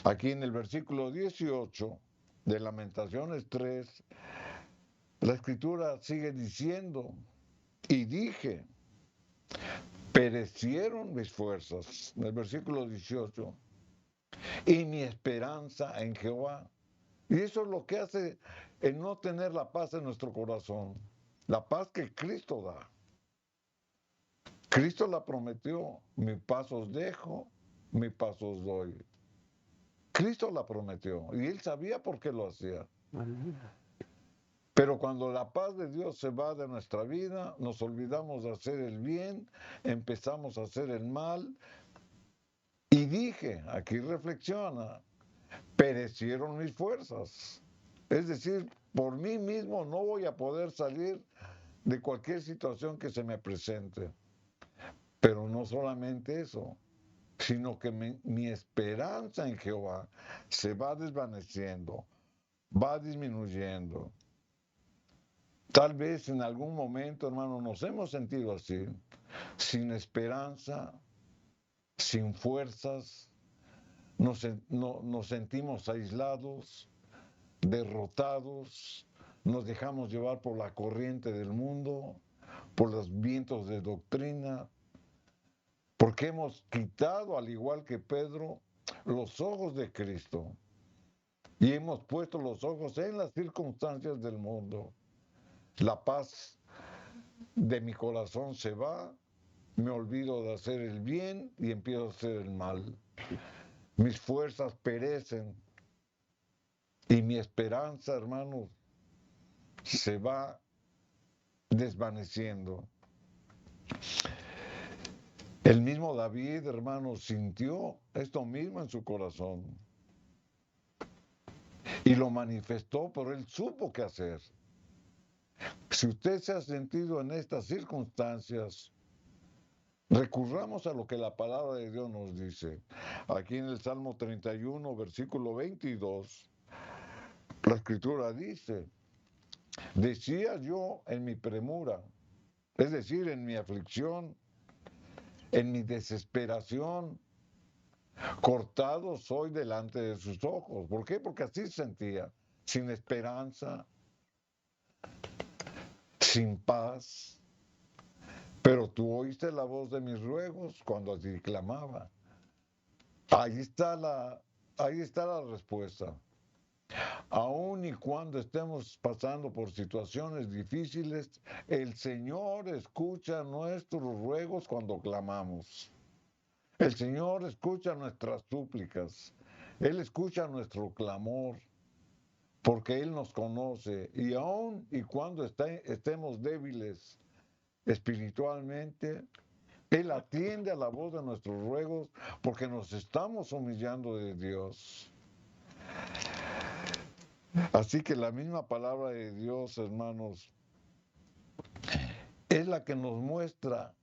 Aquí en el versículo 18 de Lamentaciones 3, la escritura sigue diciendo, y dije, perecieron mis fuerzas, en el versículo 18, y mi esperanza en Jehová. Y eso es lo que hace el no tener la paz en nuestro corazón, la paz que Cristo da. Cristo la prometió, mi paz os dejo, mi paz os doy. Cristo la prometió y él sabía por qué lo hacía. Pero cuando la paz de Dios se va de nuestra vida, nos olvidamos de hacer el bien, empezamos a hacer el mal. Y dije, aquí reflexiona, perecieron mis fuerzas. Es decir, por mí mismo no voy a poder salir de cualquier situación que se me presente. Pero no solamente eso, sino que mi esperanza en Jehová se va desvaneciendo, va disminuyendo. Tal vez en algún momento, hermano, nos hemos sentido así, sin esperanza, sin fuerzas, nos sentimos aislados, derrotados, nos dejamos llevar por la corriente del mundo, por los vientos de doctrina, porque hemos quitado, al igual que Pedro, los ojos de Cristo y hemos puesto los ojos en las circunstancias del mundo. La paz de mi corazón se va, me olvido de hacer el bien y empiezo a hacer el mal. Mis fuerzas perecen y mi esperanza, hermanos, se va desvaneciendo. El mismo David, hermanos, sintió esto mismo en su corazón y lo manifestó, pero él supo qué hacer. Si usted se ha sentido en estas circunstancias, recurramos a lo que la palabra de Dios nos dice. Aquí en el Salmo 31, versículo 22, la escritura dice, decía yo en mi premura, es decir, en mi aflicción, en mi desesperación, cortado soy delante de sus ojos. ¿Por qué? Porque así sentía, sin esperanza, sin paz. Pero tú oíste la voz de mis ruegos cuando a ti clamaba. Ahí está la respuesta. Aun y cuando estemos pasando por situaciones difíciles, el Señor escucha nuestros ruegos cuando clamamos. El Señor escucha nuestras súplicas. Él escucha nuestro clamor, porque Él nos conoce. Y aun y cuando estemos débiles espiritualmente, Él atiende a la voz de nuestros ruegos porque nos estamos humillando de Dios. Así que la misma palabra de Dios, hermanos, es la que nos muestra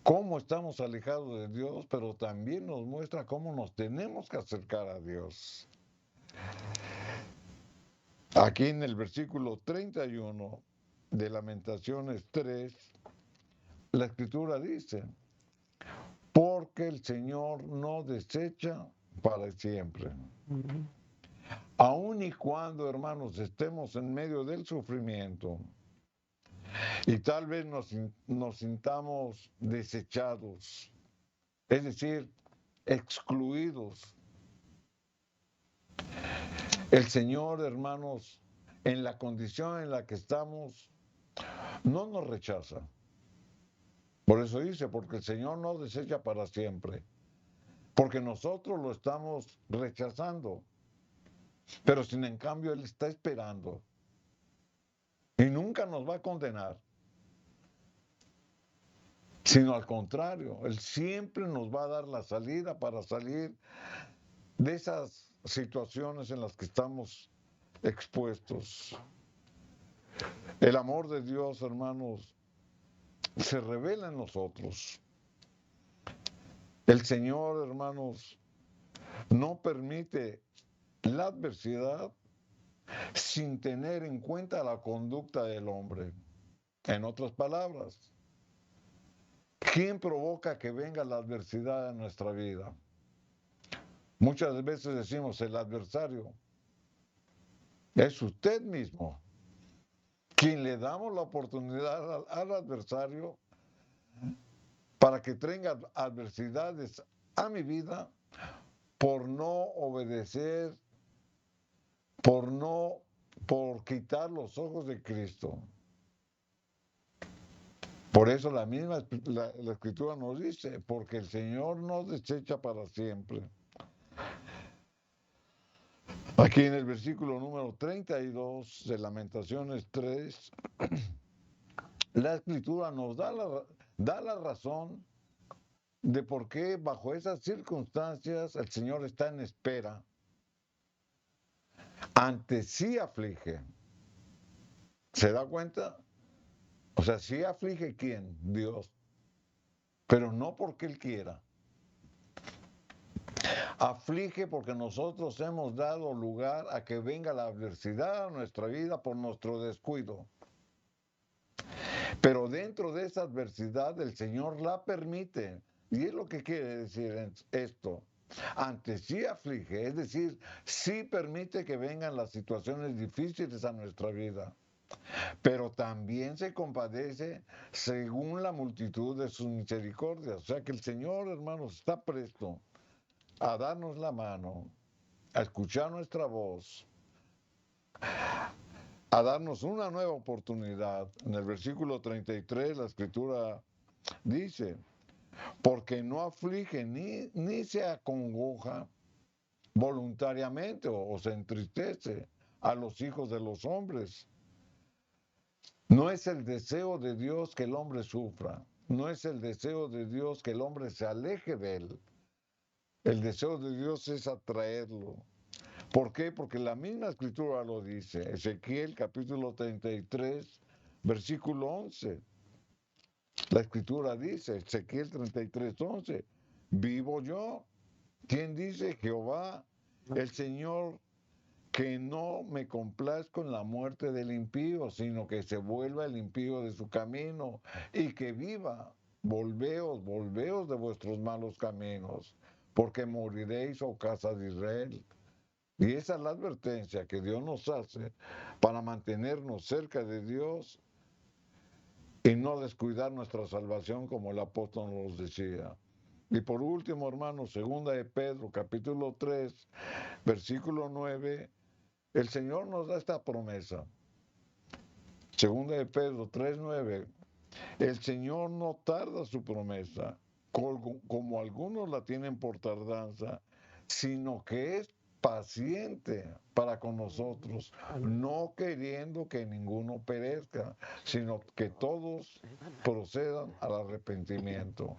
cómo estamos alejados de Dios, pero también nos muestra cómo nos tenemos que acercar a Dios. Aquí en el versículo 31 de Lamentaciones 3, la escritura dice, porque el Señor no desecha para siempre. Aun y cuando, hermanos, estemos en medio del sufrimiento y tal vez nos sintamos desechados, es decir, excluidos, el Señor, hermanos, en la condición en la que estamos, no nos rechaza. Por eso dice, porque el Señor no desecha para siempre, porque nosotros lo estamos rechazando. Pero sin en cambio Él está esperando y nunca nos va a condenar, sino al contrario, Él siempre nos va a dar la salida para salir de esas situaciones en las que estamos expuestos. El amor de Dios, hermanos, se revela en nosotros. El Señor, hermanos, no permite la adversidad sin tener en cuenta la conducta del hombre. En otras palabras, ¿quién provoca que venga la adversidad a nuestra vida? Muchas veces decimos el adversario. Es usted mismo quien le damos la oportunidad al adversario para que tenga adversidades a mi vida por no obedecer, por quitar los ojos de Cristo. Por eso la misma la Escritura nos dice, porque el Señor no desecha para siempre. Aquí en el versículo número 32 de Lamentaciones 3, la Escritura nos da la razón de por qué bajo esas circunstancias el Señor está en espera. Ante sí aflige. ¿Se da cuenta? O sea, sí aflige quién, Dios, pero no porque Él quiera. Aflige porque nosotros hemos dado lugar a que venga la adversidad a nuestra vida por nuestro descuido. Pero dentro de esa adversidad el Señor la permite. Y es lo que quiere decir esto. Ante sí aflige, es decir, sí permite que vengan las situaciones difíciles a nuestra vida. Pero también se compadece según la multitud de sus misericordias. O sea que el Señor, hermanos, está presto a darnos la mano, a escuchar nuestra voz, a darnos una nueva oportunidad. En el versículo 33 la Escritura dice, porque no aflige ni se acongoja voluntariamente o se entristece a los hijos de los hombres. No es el deseo de Dios que el hombre sufra, no es el deseo de Dios que el hombre se aleje de él. El deseo de Dios es atraerlo. ¿Por qué? Porque la misma Escritura lo dice. Ezequiel capítulo 33, versículo 11. La Escritura dice, Ezequiel 33, 11, vivo yo. ¿Quién dice? Jehová, el Señor, que no me complazco en la muerte del impío, sino que se vuelva el impío de su camino y que viva. Volveos, volveos de vuestros malos caminos, porque moriréis, oh casa de Israel. Y esa es la advertencia que Dios nos hace para mantenernos cerca de Dios y no descuidar nuestra salvación, como el apóstol nos decía. Y por último, hermanos, segunda de Pedro, capítulo 3, versículo 9, el Señor nos da esta promesa. Segunda de Pedro 3:9, el Señor no tarda su promesa, como algunos la tienen por tardanza, sino que es paciente para con nosotros, no queriendo que ninguno perezca, sino que todos procedan al arrepentimiento.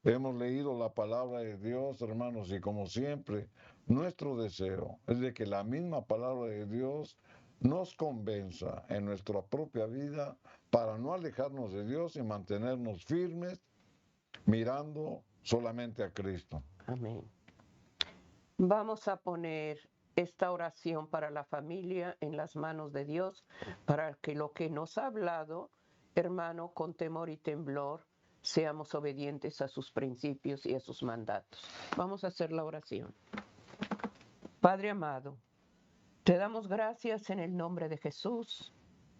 Hemos leído la palabra de Dios, hermanos, y como siempre, nuestro deseo es de que la misma palabra de Dios nos convenza en nuestra propia vida para no alejarnos de Dios y mantenernos firmes mirando solamente a Cristo. Amén. Vamos a poner esta oración para la familia en las manos de Dios, para que lo que nos ha hablado, hermano, con temor y temblor, seamos obedientes a sus principios y a sus mandatos. Vamos a hacer la oración. Padre amado, te damos gracias en el nombre de Jesús.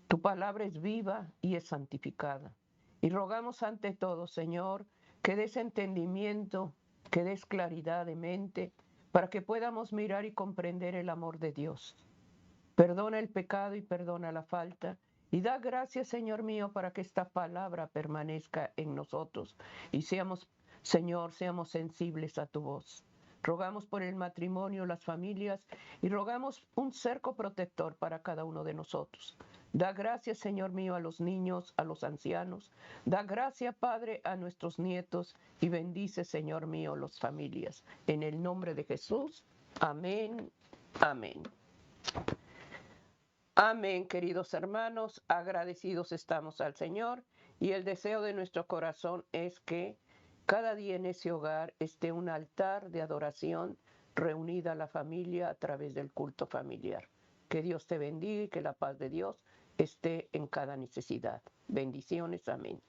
Tu palabra es viva y es santificada. Y rogamos ante todo, Señor, que des entendimiento, que des claridad de mente, para que podamos mirar y comprender el amor de Dios. Perdona el pecado y perdona la falta. Y da gracias, Señor mío, para que esta palabra permanezca en nosotros y seamos, Señor, seamos sensibles a tu voz. Rogamos por el matrimonio, las familias y rogamos un cerco protector para cada uno de nosotros. Da gracias, Señor mío, a los niños, a los ancianos. Da gracias, Padre, a nuestros nietos y bendice, Señor mío, las familias. En el nombre de Jesús. Amén. Amén. Amén, queridos hermanos. Agradecidos estamos al Señor y el deseo de nuestro corazón es que cada día en ese hogar esté un altar de adoración reunida a la familia a través del culto familiar. Que Dios te bendiga y que la paz de Dios esté en cada necesidad. Bendiciones. Amén.